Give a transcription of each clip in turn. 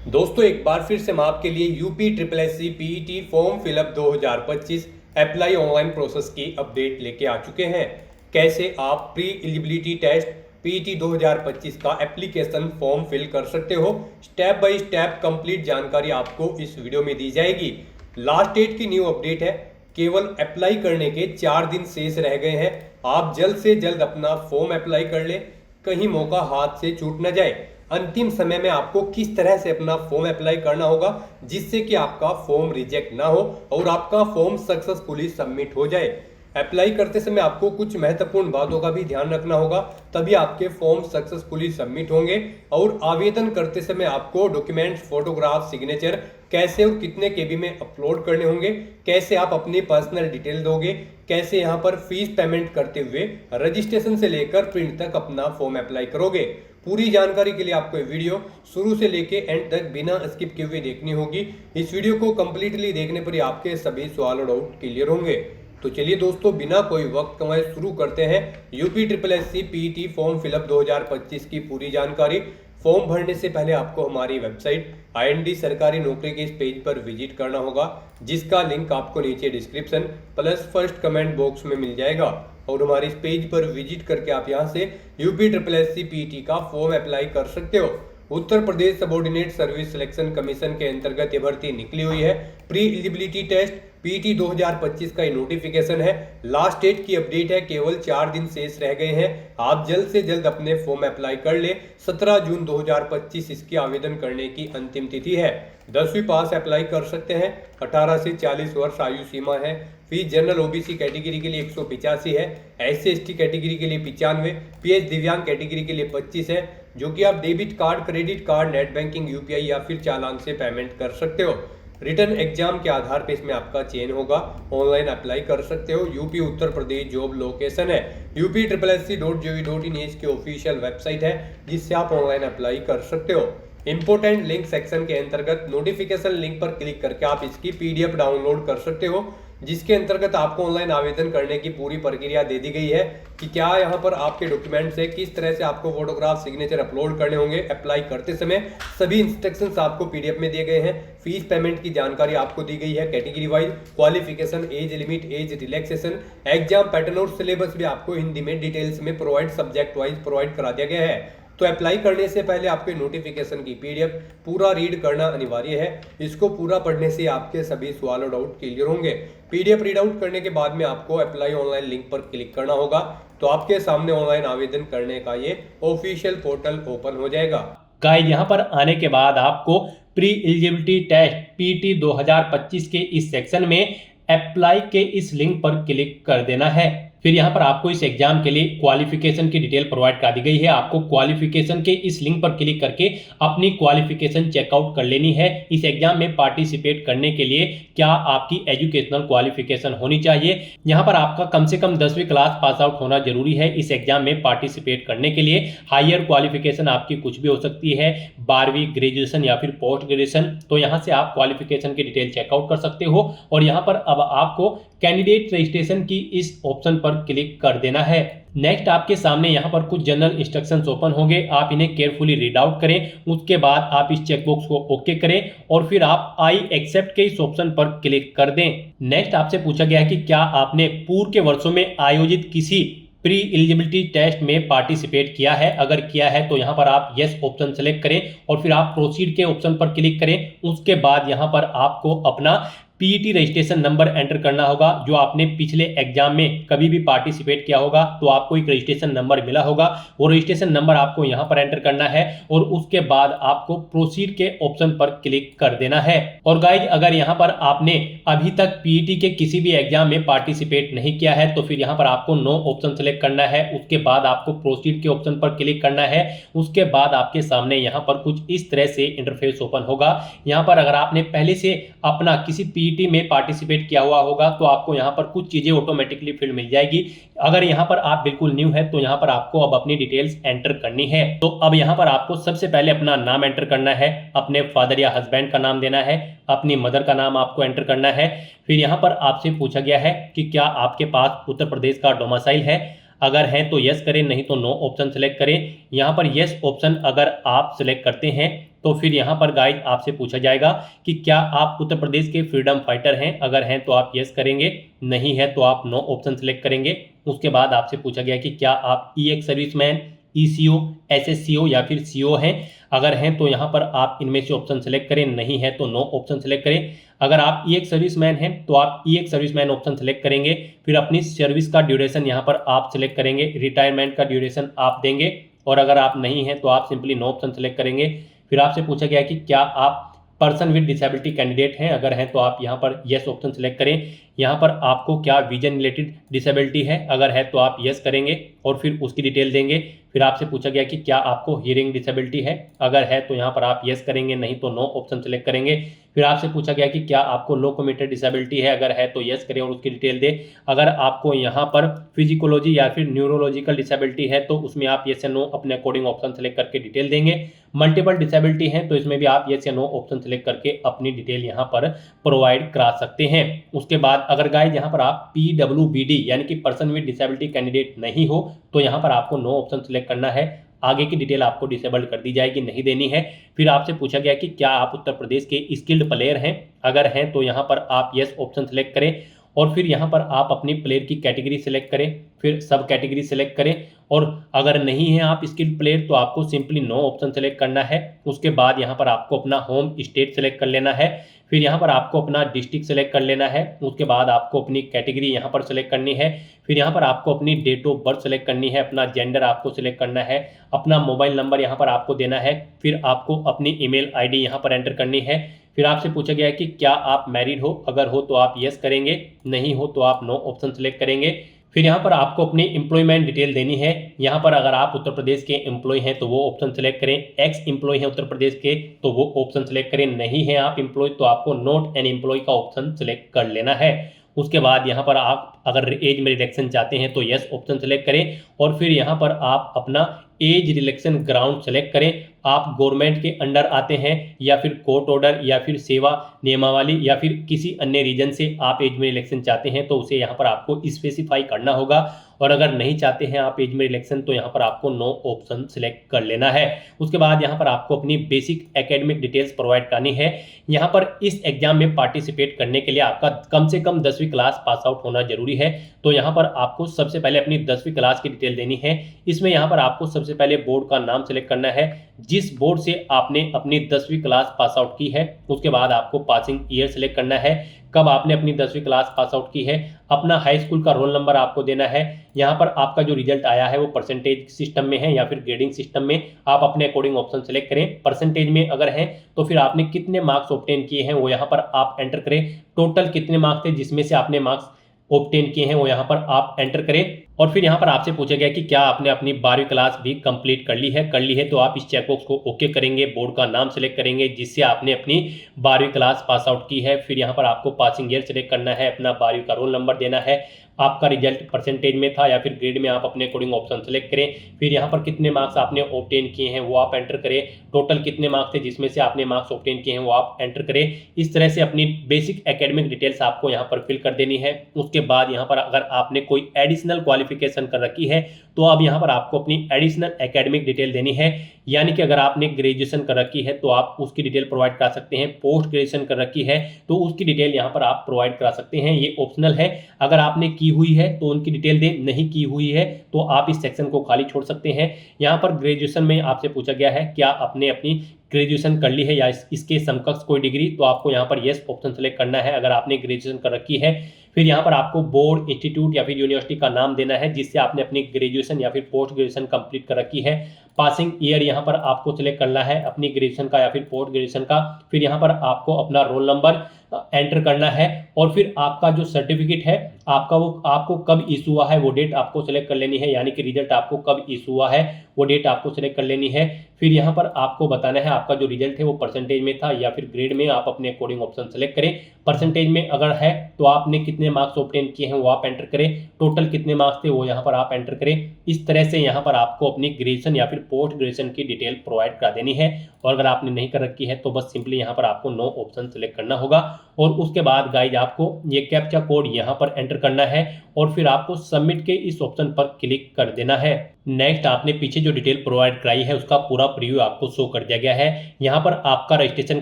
दोस्तों एक बार फिर से मैं आपके लिए UP triple S C PET form fill up 2025 apply online process की अपडेट लेके आ चुके हैं। कैसे आप प्री एलिजिबिलिटी टेस्ट पीईटी 2025 का एप्लीकेशन फॉर्म फिल कर सकते हो, स्टेप बाय स्टेप कंप्लीट जानकारी आपको इस वीडियो में दी जाएगी। लास्ट डेट की न्यू अपडेट है, केवल अप्लाई करने के 4 दिन शेष रह गए हैं। आप जल्द से जल्द अपना फॉर्म अप्लाई कर ले, कहीं मौका हाथ से छूट न जाए। अंतिम समय में आपको किस तरह से अपना फॉर्म अप्लाई करना होगा जिससे कि आपका फॉर्म रिजेक्ट ना हो और आपका फॉर्म सक्सेसफुली सबमिट हो जाए। अप्लाई करते समय आपको कुछ महत्वपूर्ण बातों का भी ध्यान रखना होगा, तभी आपके फॉर्म सक्सेसफुली सबमिट होंगे। और आवेदन करते समय आपको डॉक्यूमेंट्स, फोटोग्राफ, सिग्नेचर कैसे और कितने केबी में अपलोड करने होंगे, कैसे आप अपनी पर्सनल डिटेल दोगे, कैसे यहाँ पर फीस पेमेंट करते हुए रजिस्ट्रेशन से लेकर प्रिंट तक अपना फॉर्म अप्लाई करोगे। पूरी जानकारी के लिए आपको ये वीडियो शुरू से लेके एंड तक बिना स्किप किए हुए देखनी होगी। इस वीडियो को कंप्लीटली देखने पर ही आपके सभी सवाल और डाउट क्लियर होंगे। तो चलिए दोस्तों, बिना कोई वक्त गंवाए शुरू करते हैं UP triple S C PET form fill up 2025 की पूरी जानकारी। फॉर्म भरने से पहले आपको हमारी वेबसाइट IND सरकारी नौकरी के इस पेज पर विजिट करना होगा, जिसका लिंक आपको नीचे description plus first comment box में मिल जाएगा। और हमारे इस पेज पर विजिट करके आप यहां से UP triple S C PET का फॉर्म अप्लाई कर सकते हो। Uttar Pradesh subordinate service selection commission के अंतर्गत ये भर्ती निकली हुई है। प्री एलिजिबिलिटी टेस्ट पीईटी 2025 का ये नोटिफिकेशन है। लास्ट डेट की अपडेट है, केवल 4 दिन शेष रह गए हैं। आप जल्द से जल्द अपने फॉर्म अप्लाई कर ले। 17 जून 2025 इसकी आवेदन करने की अंतिम तिथि है। 10वीं पास अप्लाई कर सकते हैं। 18 से 40 वर्ष आयु सीमा है। फीस जनरल ओबीसी कैटेगरी के लिए 185 है, SC/ST कैटेगरी के लिए 95, PH दिव्यांग कैटेगरी के लिए 25 है, जो कि आप debit card, credit card, net banking, UPI या फिर चालान से पेमेंट कर सकते हो। रिटर्न एग्जाम के आधार पे इसमें आपका चयन होगा। ऑनलाइन अप्लाई कर सकते हो। UP Uttar Pradesh job location है UP/SC.gov.in इसकी ऑफिशियल वेबसाइट है, जिससे आप ऑनलाइन अप्लाई कर सकते हो। इंपोर्टेंट लिंक सेक्शन के अंतर्गत नोटिफिकेशन लिंक पर क्लिक करके आप इसकी PDF डाउनलोड कर सकते हो, जिसके अंतर्गत आपको ऑनलाइन आवेदन करने की पूरी प्रक्रिया दे दी गई है कि क्या यहाँ पर आपके डॉक्यूमेंट्स है, किस तरह से आपको फोटोग्राफ, सिग्नेचर अपलोड करने होंगे। अप्लाई करते समय सभी इंस्ट्रक्शंस आपको PDF में दिए गए हैं। फीस पेमेंट की जानकारी आपको दी गई है category wise, qualification, age limit, age relaxation, exam pattern और सिलेबस भी आपको हिंदी में डिटेल्स में प्रोवाइड, सब्जेक्ट वाइज प्रोवाइड करा दिया गया है। तो अप्लाई करने से पहले आपके नोटिफिकेशन की PDF पूरा रीड करना अनिवार्य है। इसको पूरा पढ़ने से आपके सभी सवाल और डाउट क्लियर होंगे। PDF रीड आउट करने के बाद में आपको अप्लाई ऑनलाइन लिंक पर क्लिक करना होगा, तो आपके सामने ऑनलाइन आवेदन करने का ये ऑफिशियल पोर्टल ओपन हो जाएगा। गाइस, यहाँ पर आने के बाद आपको प्री एलिजिबिलिटी टेस्ट पीटी 2025 के इस सेक्शन में अप्लाई के इस लिंक पर क्लिक कर देना है। फिर यहाँ पर आपको इस एग्जाम के लिए क्वालिफिकेशन की डिटेल प्रोवाइड कर दी गई है। आपको क्वालिफिकेशन के इस लिंक पर क्लिक करके अपनी क्वालिफिकेशन चेकआउट कर लेनी है। इस एग्जाम में पार्टिसिपेट करने के लिए क्या आपकी एजुकेशनल क्वालिफिकेशन होनी चाहिए। यहाँ पर आपका कम से कम 10वीं क्लास पास आउट होना जरूरी है इस एग्जाम में पार्टिसिपेट करने के लिए। हायर क्वालिफिकेशन आपकी कुछ भी हो सकती है, 12वीं, ग्रेजुएशन या फिर पोस्ट ग्रेजुएशन। तो यहाँ से आप क्वालिफिकेशन की डिटेल चेकआउट कर सकते हो। और यहाँ पर अब आपको कैंडिडेट रजिस्ट्रेशन की इस ऑप्शन पर क्लिक कर देना है। नेक्स्ट आपके सामने यहाँ पर कुछ जनरल इंस्ट्रक्शंस ओपन होंगे, आप इन्हें केयरफुली रीड आउट करें। उसके बाद आप इस चेकबॉक्स को ओके करें और फिर आप आई एक्सेप्ट के इस ऑप्शन पर क्लिक कर दें। नेक्स्ट आपसे पूछा गया है कि क्या आपने पूर्व के वर्षों में आयोजित किसी प्री एलिजिबिलिटी टेस्ट में पार्टिसिपेट किया है। अगर किया है तो यहाँ पर आप यस ऑप्शन सेलेक्ट करें और फिर आप प्रोसीड के ऑप्शन पर क्लिक करें। उसके बाद यहाँ पर आपको अपना पीईटी रजिस्ट्रेशन नंबर एंटर करना होगा। जो आपने पिछले एग्जाम में कभी भी पार्टिसिपेट किया होगा तो आपको एक रजिस्ट्रेशन नंबर मिला होगा, वो रजिस्ट्रेशन नंबर आपको यहाँ पर एंटर करना है और उसके बाद आपको प्रोसीड के ऑप्शन पर क्लिक कर देना है। और गाइज, अगर यहाँ पर आपने अभी तक पीईटी के किसी भी एग्जाम में पार्टिसिपेट नहीं किया है तो फिर यहाँ पर आपको नो ऑप्शन सेलेक्ट करना है। उसके बाद आपको प्रोसीड के ऑप्शन पर क्लिक करना है। उसके बाद आपके सामने यहाँ पर कुछ इस तरह से इंटरफेस ओपन होगा। यहाँ पर अगर आपने पहले से अपना किसी पीईटी में पार्टिसिपेट किया हुआ होगा तो आपको यहाँ पर कुछ चीजें ऑटोमेटिकली फिल मिल जाएगी। अगर यहाँ पर आप बिल्कुल न्यू है तो यहाँ पर आपको अब अपनी डिटेल्स एंटर करनी है। तो अब यहाँ पर आपको सबसे पहले अपना नाम एंटर करना है, अपने फादर या हस्बैंड का नाम देना है, अपनी मदर का नाम आपको एंटर करना है। फिर यहाँ पर आपसे पूछा गया है कि क्या आपके पास उत्तर प्रदेश का डोमिसाइल है। अगर है तो यस करें, नहीं तो नो ऑप्शन सेलेक्ट करें। यहाँ पर यस ऑप्शन अगर आप सिलेक्ट करते हैं तो फिर यहाँ पर गाइज आपसे पूछा जाएगा कि क्या आप उत्तर प्रदेश के फ्रीडम फाइटर हैं, अगर हैं तो आप यस करेंगे, नहीं है तो आप नो ऑप्शन सेलेक्ट करेंगे। उसके बाद आपसे पूछा गया कि क्या आप ईएक्स सर्विसमैन, ईसीओ, एसएससीओ या फिर सीओ हैं, अगर हैं तो यहाँ पर आप इनमें से ऑप्शन सेलेक्ट करें, नहीं है तो नो ऑप्शन सेलेक्ट करें। अगर आप ईएक्स सर्विसमैन हैं तो आप ईएक्स सर्विसमैन ऑप्शन सेलेक्ट करेंगे, फिर अपनी सर्विस का ड्यूरेशन यहाँ पर आप सेलेक्ट करेंगे, रिटायरमेंट का ड्यूरेशन आप देंगे, और अगर आप नहीं हैं तो आप सिंपली नो ऑप्शन सेलेक्ट करेंगे। फिर आपसे पूछा गया कि क्या आप पर्सन विद डिसेबिलिटी कैंडिडेट हैं, अगर हैं तो आप यहाँ पर यस ऑप्शन सेलेक्ट करें। यहाँ पर आपको क्या विजन रिलेटेड डिसेबिलिटी है, अगर है तो आप यस करेंगे और फिर उसकी डिटेल देंगे। फिर आपसे पूछा गया कि क्या आपको हियरिंग डिसेबिलिटी है, अगर है तो यहाँ पर आप यस करेंगे, नहीं तो नो ऑप्शन सेलेक्ट करेंगे। फिर आपसे पूछा गया कि क्या आपको लोकोमोटर डिसेबिलिटी है, अगर है तो यस करें और उसकी डिटेल दें। अगर आपको यहाँ पर फिजिकोलॉजी या फिर न्यूरोलॉजिकल डिसेबिलिटी है तो उसमें आप यस या नो अपने अकॉर्डिंग ऑप्शन सेलेक्ट करके डिटेल देंगे। मल्टीपल डिसेबिलिटी है तो इसमें भी आप यस या नो ऑप्शन सेलेक्ट करके अपनी डिटेल यहाँ पर प्रोवाइड करा सकते हैं। उसके बाद अगर गाइस यहाँ पर आप पीडब्ल्यूबीडी यानी कि पर्सन विद डिसेबिलिटी कैंडिडेट नहीं हो तो यहाँ पर आपको नो ऑप्शन सेलेक्ट करना है, आगे की डिटेल आपको डिसेबल्ड कर दी जाएगी, नहीं देनी है। फिर आपसे पूछा गया कि क्या आप उत्तर प्रदेश के स्किल्ड प्लेयर हैं, अगर हैं तो यहाँ पर आप यस ऑप्शन सेलेक्ट करें और फिर यहाँ पर आप अपनी प्लेयर की कैटेगरी सेलेक्ट करें, फिर सब कैटेगरी सेलेक्ट करें, और अगर नहीं है आप स्किल्ड प्लेयर तो आपको सिंपली नो ऑप्शन सेलेक्ट करना है। उसके बाद यहाँ पर आपको अपना होम स्टेट सेलेक्ट कर लेना है, फिर यहाँ पर आपको अपना डिस्ट्रिक्ट सेलेक्ट कर लेना है। उसके बाद आपको अपनी कैटेगरी यहाँ पर सेलेक्ट करनी है, फिर यहाँ पर आपको अपनी डेट ऑफ बर्थ सेलेक्ट करनी है, अपना जेंडर आपको सेलेक्ट करना है, अपना मोबाइल नंबर यहाँ पर आपको देना है, फिर आपको अपनी ईमेल आईडी यहाँ पर एंटर करनी है। फिर आपसे पूछा गया है कि क्या आप मैरिड हो, अगर हो तो आप यस करेंगे, नहीं हो तो आप नो ऑप्शन सेलेक्ट करेंगे। फिर यहाँ पर आपको अपनी एम्प्लॉयमेंट डिटेल देनी है। यहाँ पर अगर आप उत्तर प्रदेश के एम्प्लॉय हैं तो वो ऑप्शन सेलेक्ट करें, एक्स एम्प्लॉय हैं उत्तर प्रदेश के तो वो ऑप्शन सेलेक्ट करें, नहीं है आप एम्प्लॉय तो आपको नॉट एन एम्प्लॉय का ऑप्शन सेलेक्ट कर लेना है। उसके बाद यहाँ पर आप अगर एज में रिलेक्शन चाहते हैं तो यस ऑप्शन सेलेक्ट करें और फिर यहाँ पर आप अपना एज रिलेक्शन ग्राउंड सेलेक्ट करें। आप गवर्नमेंट के अंडर आते हैं या फिर कोर्ट ऑर्डर या फिर सेवा नियमावली या फिर किसी अन्य रीजन से आप एज में रिलेक्शन चाहते हैं तो उसे यहाँ पर आपको स्पेसिफाई करना होगा, और अगर नहीं चाहते हैं आप एज में रिलेक्शन तो यहाँ पर आपको नो ऑप्शन सेलेक्ट कर लेना है। उसके बाद यहाँ पर आपको अपनी बेसिक एकेडमिक डिटेल्स प्रोवाइड करनी है। यहाँ पर इस एग्जाम में पार्टिसिपेट करने के लिए आपका कम से कम 10वीं क्लास पास आउट होना जरूरी है, तो यहाँ पर आपको सबसे पहले अपनी 10वीं क्लास की डिटेल देनी है। इसमें यहाँ पर आपको सबसे पहले बोर्ड का नाम सेलेक्ट करना है, जिस बोर्ड से आपने अपनी 10वीं क्लास पास आउट की है। उसके बाद आपको पासिंग ईयर सेलेक्ट करना है, कब आपने अपनी 10वीं क्लास पास आउट की है। अपना हाई स्कूल का रोल नंबर आपको देना है। यहाँ पर आपका जो रिजल्ट आया है वो परसेंटेज सिस्टम में है या फिर ग्रेडिंग सिस्टम में, आप अपने अकॉर्डिंग ऑप्शन सेलेक्ट करें। परसेंटेज में अगर है तो फिर आपने कितने मार्क्स ऑब्टेन किए हैं वो यहाँ पर आप एंटर करें। टोटल कितने मार्क्स थे जिसमें से आपने मार्क्स ऑब्टेन किए हैं वो यहाँ पर आप एंटर करें। और फिर यहाँ पर आपसे पूछा गया कि क्या आपने अपनी 12वीं क्लास भी कंप्लीट कर ली है तो आप इस चेकबॉक्स को ओके करेंगे, बोर्ड का नाम सेलेक्ट करेंगे जिससे आपने अपनी 12वीं क्लास पास आउट की है। फिर यहाँ पर आपको पासिंग ईयर सेलेक्ट करना है, अपना 12वीं का रोल नंबर देना है, आपका रिजल्ट परसेंटेज में था या फिर ग्रेड में, आप अपने अकॉर्डिंग ऑप्शन सेलेक्ट करें। फिर यहाँ पर कितने मार्क्स आपने ऑब्टेन किए हैं वो आप एंटर करें। टोटल कितने मार्क्स थे जिसमें से आपने मार्क्स ऑब्टेन किए हैं वो आप एंटर करें। इस तरह से अपनी बेसिक एकेडमिक डिटेल्स आपको यहाँ पर फिल कर देनी है। उसके बाद यहाँ पर अगर आपने कोई एडिशनल क्वालिफिकेशन कर रखी है तो अब यहाँ पर आपको अपनी एडिशनल एकेडमिक डिटेल देनी है, यानी कि अगर आपने ग्रेजुएशन कर रखी है तो आप उसकी डिटेल प्रोवाइड करा सकते हैं, पोस्ट ग्रेजुएशन कर रखी है तो उसकी डिटेल यहाँ पर आप प्रोवाइड करा सकते हैं, ये ऑप्शनल है। अगर आपने की हुई है तो उनकी डिटेल दें, नहीं की हुई है तो आप इस सेक्शन को खाली छोड़ सकते हैं। यहाँ पर ग्रेजुएशन में आपसे पूछा गया है क्या आपने अपनी ग्रेजुएशन कर ली है या इसके समकक्ष कोई डिग्री, तो आपको यहाँ पर यस ऑप्शन सेलेक्ट करना है अगर आपने ग्रेजुएशन कर रखी है। फिर यहाँ पर आपको बोर्ड, इंस्टीट्यूट या फिर यूनिवर्सिटी का नाम देना है जिससे आपने अपनी ग्रेजुएशन या फिर पोस्ट ग्रेजुएशन कंप्लीट कर रखी है। पासिंग ईयर यहाँ पर आपको सिलेक्ट करना है अपनी ग्रेजुएशन का या फिर पोस्ट ग्रेजुएशन का। फिर यहाँ पर आपको अपना रोल नंबर एंटर करना है और फिर आपका जो सर्टिफिकेट है आपका वो आपको कब इशू हुआ है वो डेट आपको सेलेक्ट कर लेनी है, यानी कि रिजल्ट आपको कब इशू हुआ है वो डेट आपको सेलेक्ट कर लेनी है। फिर यहाँ पर आपको बताना है आपका जो रिजल्ट है वो परसेंटेज में था या फिर ग्रेड में, आप अपने अकॉर्डिंग ऑप्शन सेलेक्ट करें। परसेंटेज में अगर है तो आपने कितने मार्क्स ऑब्टेन किए हैं वो आप एंटर करें, टोटल कितने मार्क्स थे वो यहाँ पर आप एंटर करें। इस तरह से यहाँ पर आपको अपनी ग्रेजुएशन या फिर पोस्ट ग्रेजुएशन की डिटेल प्रोवाइड करा देनी है, और अगर आपने नहीं कर रखी है तो बस सिंपली यहाँ पर आपको नो ऑप्शन सेलेक्ट करना होगा। और उसके बाद गाइज आपको ये कैप्चा कोड यहाँ पर एंटर करना है और फिर आपको सबमिट के इस ऑप्शन पर क्लिक कर देना है। नेक्स्ट आपने पीछे जो डिटेल प्रोवाइड कराई है उसका पूरा प्रीव्यू आपको शो कर दिया गया है। यहाँ पर आपका रजिस्ट्रेशन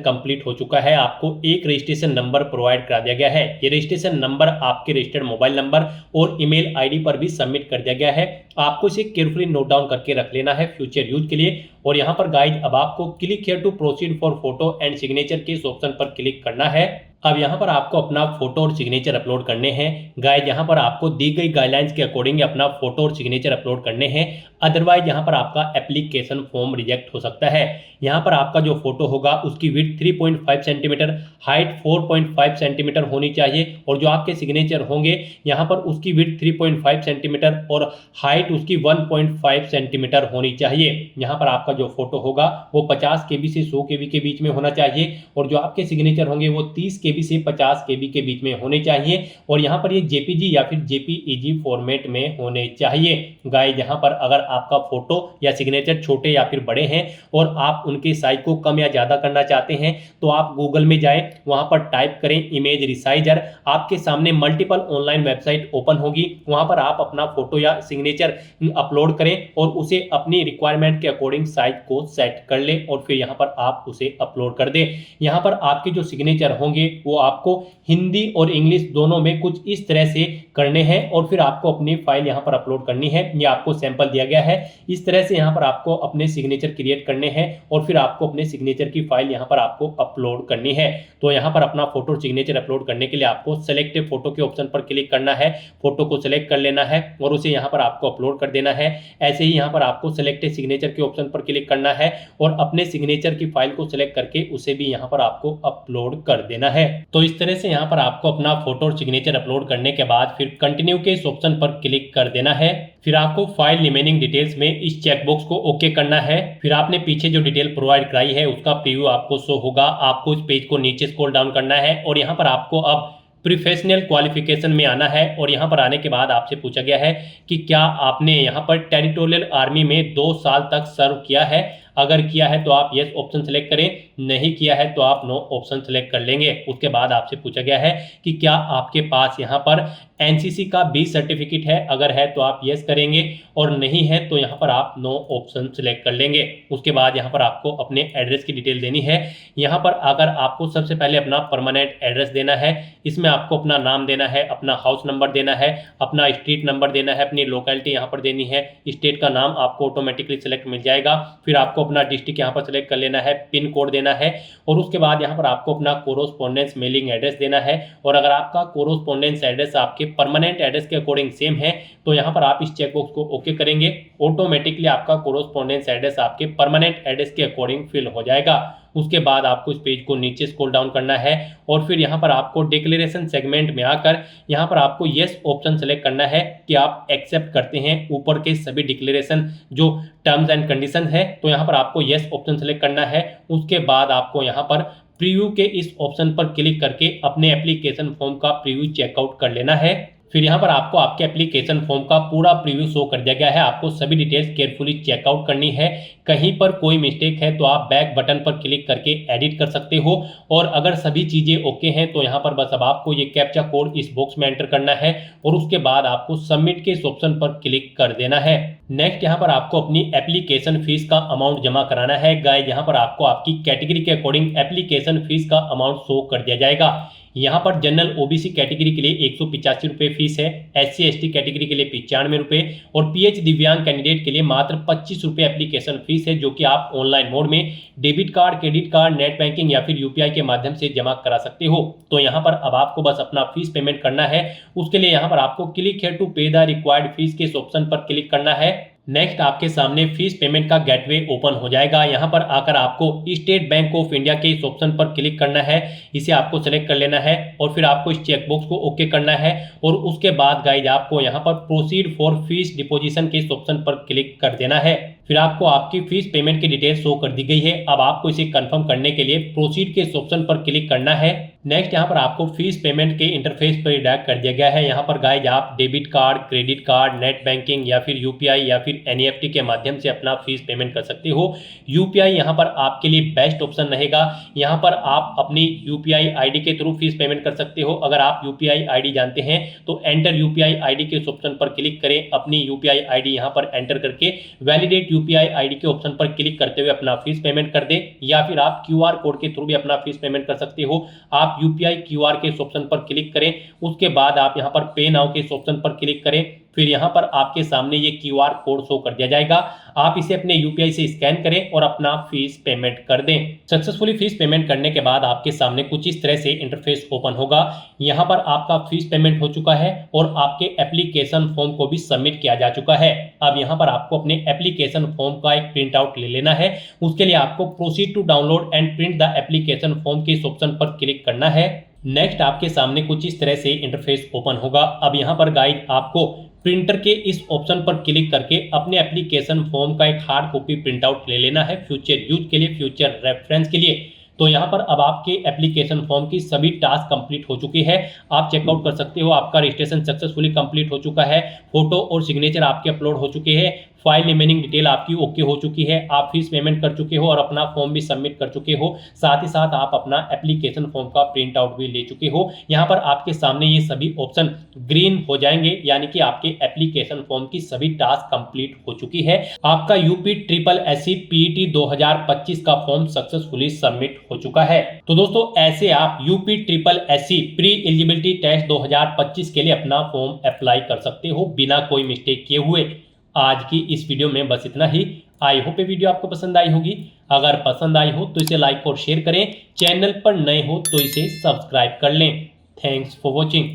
कंप्लीट हो चुका है। आपको एक रजिस्ट्रेशन नंबर प्रोवाइड करा दिया गया है। ये रजिस्ट्रेशन नंबर आपके रजिस्टर्ड मोबाइल नंबर और ईमेल आईडी पर भी सबमिट कर दिया गया है। आपको इसे केयरफुली नोट डाउन करके रख लेना है फ्यूचर यूज के लिए। और यहाँ पर गाइज अब आपको click here to proceed for photo and signature के इस ऑप्शन पर क्लिक करना है। अब यहाँ पर आपको अपना फोटो और सिग्नेचर अपलोड करने हैं। गाइज यहाँ पर आपको दी गई गाइडलाइंस के अकॉर्डिंग अपना फोटो और सिग्नेचर अपलोड करने हैं, अदरवाइज यहाँ पर आपका एप्लीकेशन फॉर्म रिजेक्ट हो सकता है। यहाँ पर आपका जो फोटो होगा उसकी विड्थ 3.5 सेंटीमीटर, हाइट 4.5 सेंटीमीटर होनी चाहिए और जो आपके सिग्नेचर होंगे यहाँ पर उसकी विड्थ 3.5 सेंटीमीटर और हाइट उसकी 1.5 सेंटीमीटर होनी चाहिए। यहाँ पर आपका जो फोटो होगा वो 50 KB से 100 KB के बीच में होना चाहिए और जो आपके सिग्नेचर होंगे वो 30 KB से 50 KB के बीच में होने चाहिए और यहाँ पर ये JPG या फिर JPEG फॉर्मेट में होने चाहिए। गाइस यहाँ पर अगर आपका फोटो या सिग्नेचर छोटे या फिर बड़े हैं और आप उनके साइज को कम या ज़्यादा करना चाहते हैं तो आप गूगल में जाएं, वहाँ पर टाइप करें इमेज रिसाइजर। आपके सामने मल्टीपल ऑनलाइन वेबसाइट ओपन होगी, वहाँ पर आप अपना फोटो या सिग्नेचर अपलोड करें और उसे अपनी रिक्वायरमेंट के अकॉर्डिंग साइज को सेट कर लें और फिर यहाँ पर आप उसे अपलोड कर दें। यहाँ पर आपके जो सिग्नेचर होंगे वो आपको हिंदी और इंग्लिश दोनों में कुछ इस तरह से करने हैं और फिर आपको अपनी फाइल यहाँ पर अपलोड करनी है। ये आपको सैंपल दिया गया है। इस तरह से यहाँ पर आपको अपने सिग्नेचर क्रिएट करने हैं और फिर आपको अपने सिग्नेचर की फाइल यहाँ पर आपको अपलोड करनी है। तो यहाँ पर अपना फोटो सिग्नेचर अपलोड करने के लिए आपको सेलेक्ट फोटो के ऑप्शन पर क्लिक करना है, फोटो को सिलेक्ट कर लेना है और उसे यहाँ पर आपको अपलोड कर देना है। ऐसे ही यहाँ पर आपको सेलेक्ट सिग्नेचर के ऑप्शन पर क्लिक करना है और अपने सिग्नेचर की फाइल को सिलेक्ट करके उसे भी यहाँ पर आपको अपलोड कर देना है। तो इस तरह से यहाँ पर आपको अपना फोटो और सिग्नेचर अपलोड करने के बाद फिर कंटिन्यू के इस ऑप्शन पर क्लिक कर देना है। फिर आपको फाइल रिमेनिंग डिटेल्स में इस चेकबॉक्स को ओके करना है। फिर आपने पीछे जो डिटेल प्रोवाइड कराई है उसका प्रीव्यू आपको शो होगा। आपको इस पेज को नीचे स्क्रॉल डाउन करना है और यहाँ पर आपको अब प्रोफेशनल क्वालिफिकेशन में आना है और यहाँ पर आने के बाद आपसे पूछा गया है कि क्या आपने यहाँ पर टेरिटोरियल आर्मी में 2 साल तक सर्व किया है। अगर किया है तो आप यस ऑप्शन सेलेक्ट करें, नहीं किया है तो आप नो ऑप्शन सेलेक्ट कर लेंगे। उसके बाद आपसे पूछा गया है कि क्या आपके पास यहाँ पर एनसीसी का बी सर्टिफिकेट है। अगर है तो आप यस करेंगे और नहीं है तो यहाँ पर आप नो ऑप्शन सेलेक्ट कर लेंगे। उसके बाद यहाँ पर आपको अपने एड्रेस की डिटेल देनी है। यहाँ पर अगर आपको सबसे पहले अपना परमानेंट एड्रेस देना है, इसमें आपको अपना नाम देना है, अपना हाउस नंबर देना है, अपना स्ट्रीट नंबर देना है, अपनी लोकेलिटी यहाँ पर देनी है। स्टेट का नाम आपको ऑटोमेटिकली सिलेक्ट मिल जाएगा। फिर आपको अपना डिस्ट्रिक्ट यहाँ पर सिलेक्ट कर लेना है, पिन कोड देना है और उसके बाद यहाँ पर आपको अपना कोरोस्पोंडेंस मेलिंग एड्रेस देना है। और अगर आपका कोरोस्पोंडेंस एड्रेस आपके परमानेंट एड्रेस के अकॉर्डिंग सेम है तो यहाँ पर आप इस चेकबॉक्स को ओके करेंगे। ऑटोमेटिकली आपका कोरोस्पोंडेंस एड्रेस आपके परमानेंट एड्रेस के अकॉर्डिंग फिल हो जाएगा। उसके बाद आपको इस पेज को नीचे स्क्रॉल डाउन करना है और फिर यहाँ पर आपको डिक्लेरेशन सेगमेंट में आकर यहाँ पर आपको यस ऑप्शन सेलेक्ट करना है कि आप एक्सेप्ट करते हैं ऊपर के सभी डिक्लेरेशन जो टर्म्स एंड कंडीशन है। तो यहाँ पर आपको यस ऑप्शन सेलेक्ट करना है। उसके बाद आपको यहाँ पर प्रीव्यू के इस ऑप्शन पर क्लिक करके अपने एप्लीकेशन फॉर्म का प्रीव्यू चेकआउट कर लेना है। फिर यहाँ पर आपको आपके एप्लीकेशन फॉर्म का पूरा प्रीव्यू शो कर दिया गया है। आपको सभी डिटेल्स केयरफुली चेकआउट करनी है। कहीं पर कोई मिस्टेक है तो आप बैक बटन पर क्लिक करके एडिट कर सकते हो और अगर सभी चीज़ें ओके हैं तो यहाँ पर बस अब आपको ये कैप्चा कोड इस बॉक्स में एंटर करना है और उसके बाद आपको सबमिट के इस ऑप्शन पर क्लिक कर देना है। नेक्स्ट यहाँ पर आपको अपनी एप्लीकेशन फीस का अमाउंट जमा कराना है। गाइस यहाँ पर आपको आपकी कैटेगरी के अकॉर्डिंग एप्लीकेशन फीस का अमाउंट शो कर दिया जाएगा। यहाँ पर जनरल ओबीसी कैटेगरी के लिए 185 रुपये फीस है, SC ST कैटेगरी के लिए 95 रुपये और PH दिव्यांग कैंडिडेट के लिए मात्र 25 रुपये एप्लीकेशन फीस है, जो कि आप ऑनलाइन मोड में debit card, credit card, net banking या फिर UPI के माध्यम से जमा करा सकते हो। तो यहाँ पर अब आपको बस अपना फीस पेमेंट करना है। उसके लिए यहाँ पर आपको क्लिक हियर टू पे द रिक्वायर्ड फीस के इस ऑप्शन पर क्लिक करना है। नेक्स्ट आपके सामने फीस पेमेंट का गेटवे ओपन हो जाएगा। यहाँ पर आकर आपको स्टेट बैंक ऑफ इंडिया के इस ऑप्शन पर क्लिक करना है। इसे आपको सेलेक्ट कर लेना है और फिर आपको इस चेकबॉक्स को ओके करना है और उसके बाद गाइज आपको यहाँ पर प्रोसीड फॉर फीस डिपोजिशन के इस ऑप्शन पर क्लिक कर देना है। फिर आपको आपकी फीस पेमेंट की डिटेल शो कर दी गई है। अब आपको इसे कंफर्म करने के लिए प्रोसीड के इस ऑप्शन पर क्लिक करना है। नेक्स्ट यहाँ पर आपको फीस पेमेंट के इंटरफेस पर रिडायरेक्ट कर दिया गया है। यहाँ पर गाइज आप debit card, credit card, net banking या फिर यूपीआई या फिर एनईएफटी के माध्यम से अपना फीस पेमेंट कर सकते हो। यूपीआई यहाँ पर आपके लिए बेस्ट ऑप्शन रहेगा। यहाँ पर आप अपनी यूपीआई आईडी के थ्रू फीस पेमेंट कर सकते हो। अगर आप यूपीआई आईडी जानते हैं तो एंटर यूपीआई आईडी के इस ऑप्शन पर क्लिक करें। अपनी यूपीआई आईडी यहाँ पर एंटर करके वैलिडेट यूपीआई आईडी के ऑप्शन पर क्लिक करते हुए अपना फीस पेमेंट कर दें, या फिर आप क्यूआर कोड के थ्रू भी अपना फीस पेमेंट कर सकते हो। आप यूपीआई क्यूआर के इस ऑप्शन पर क्लिक करें, उसके बाद आप यहां पर पे नाउ के इस ऑप्शन पर क्लिक करें। फिर यहां पर आपके सामने ये क्यूआर कोड शो कर दिया जाएगा। आप इसे अपने यूपीआई से स्कैन करें और अपना फीस पेमेंट कर दें। सक्सेसफुली फीस पेमेंट करने के बाद आपके सामने कुछ इस तरह से इंटरफेस ओपन होगा। यहां पर आपका फीस पेमेंट हो चुका है और आपके एप्लीकेशन फॉर्म को भी सबमिट किया जा चुका है। अब यहां पर आपको अपने एप्लीकेशन फॉर्म का एक प्रिंट आउट ले लेना है। उसके लिए आपको proceed to download and print the application form के इस ऑप्शन पर क्लिक करना है। नेक्स्ट आपके सामने कुछ इस तरह से इंटरफेस ओपन होगा। अब यहां पर गाइड आपको प्रिंटर के इस ऑप्शन पर क्लिक करके अपने एप्लीकेशन फॉर्म का एक हार्ड कॉपी प्रिंट आउट ले लेना है, फ्यूचर यूज के लिए, फ्यूचर रेफरेंस के लिए। तो यहाँ पर अब आपके एप्लीकेशन फॉर्म की सभी टास्क कंप्लीट हो चुकी है। आप चेकआउट कर सकते हो, आपका रजिस्ट्रेशन सक्सेसफुली कंप्लीट हो चुका है, फोटो और सिग्नेचर आपके अपलोड हो चुके हैं, फाइल रिमेनिंग डिटेल आपकी ओके हो चुकी है, आप फीस पेमेंट कर चुके हो और अपना फॉर्म भी सबमिट कर चुके हो। साथ ही साथ आप अपना एप्लीकेशन फॉर्म का प्रिंट आउट भी ले चुके हो। यहाँ पर आपके सामने ये सभी ऑप्शन ग्रीन हो जाएंगे, यानी कि आपके एप्लीकेशन फॉर्म की सभी टास्क कंप्लीट हो चुकी है। आपका यूपी ट्रिपल एससी पीईटी 2025 का फॉर्म सक्सेसफुली सबमिट हो चुका है। तो दोस्तों ऐसे आप UP triple SC pre eligibility test 2025 के लिए अपना फॉर्म अप्लाई कर सकते हो बिना कोई मिस्टेक किए हुए। आज की इस वीडियो में बस इतना ही। आई होप ये वीडियो आपको पसंद आई होगी। अगर पसंद आई हो तो इसे लाइक और शेयर करें। चैनल पर नए हो तो इसे सब्सक्राइब कर लें। Thanks for watching.